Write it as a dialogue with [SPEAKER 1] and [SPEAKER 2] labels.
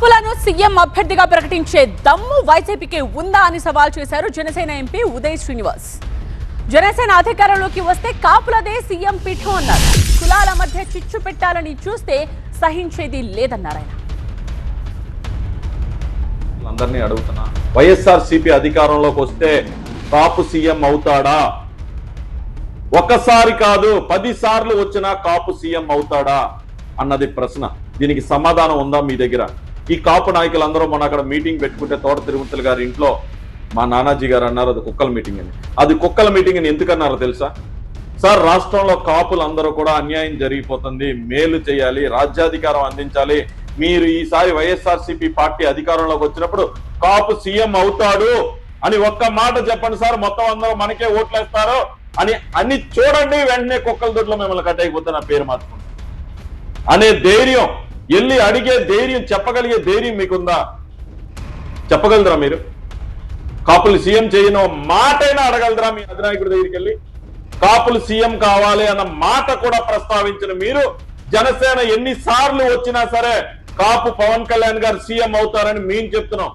[SPEAKER 1] కాపులను CM అభ్యర్థిగా ప్రకటించే దమ్ము వైసీపీకి ఉందా అని సవాల్ చేశారు జనసేన ఎంపీ ఉదయ్ శ్రీనివాస్. జనసేన అధికారంలోకి వస్తే కాపులదే సీఎం పీఠం అన్నారు. కులాల మధ్య చిచ్చు పెట్టాలని చూస్తే సహించేది లేదన్నారు ఆయన.
[SPEAKER 2] అందరినీ అడుగుతున్నా, వైఎస్ఆర్సీపీ అధికారంలోకి వస్తే కాపు సీఎం అవుతాడా? ఒక్కసారి కాదు 10 సార్లు వచ్చినా కాపు సీఎం అవుతాడా అన్నది ప్రశ్న. దీనికి సమాధానం ఉందా మీ దగ్గర? ఈ కాపు నాయకులందరూ మొన్న అక్కడ మీటింగ్ పెట్టుకుంటే తోట తిరుమతులు గారి ఇంట్లో మా నానాజీ గారు అన్నారు అది కుక్కల మీటింగ్ అని. అది కుక్కల మీటింగ్ అని ఎందుకన్నారో తెలుసా? సార్, రాష్ట్రంలో కాపులందరూ కూడా అన్యాయం జరిగిపోతుంది, మేలు చేయాలి, రాజ్యాధికారం అందించాలి, మీరు ఈసారి వైఎస్ఆర్సీపీ పార్టీ అధికారంలోకి వచ్చినప్పుడు కాపు సీఎం అవుతాడు అని ఒక్క మాట చెప్పండి సార్, మొత్తం అందరూ మనకే ఓట్లేస్తారు అని అన్ని చూడండి, వెంటనే కుక్కల దొడ్లో మిమ్మల్ని కట్టయిపోతే నా పేరు మార్చుకుంటాం అనే ధైర్యం, వెళ్ళి అడిగే ధైర్యం, చెప్పగలిగే ధైర్యం మీకుందా? చెప్పగలరా మీరు? కాపులు సీఎం చేయను మాటైనా అడగలరా మీ అధినాయకుడి దగ్గరికి వెళ్ళి? కాపులు సీఎం కావాలి అన్న మాట కూడా ప్రస్తావించిన మీరు, జనసేన ఎన్నిసార్లు వచ్చినా సరే కాపు పవన్ కళ్యాణ్ గారు సీఎం అవుతారని మేము చెప్తున్నాం.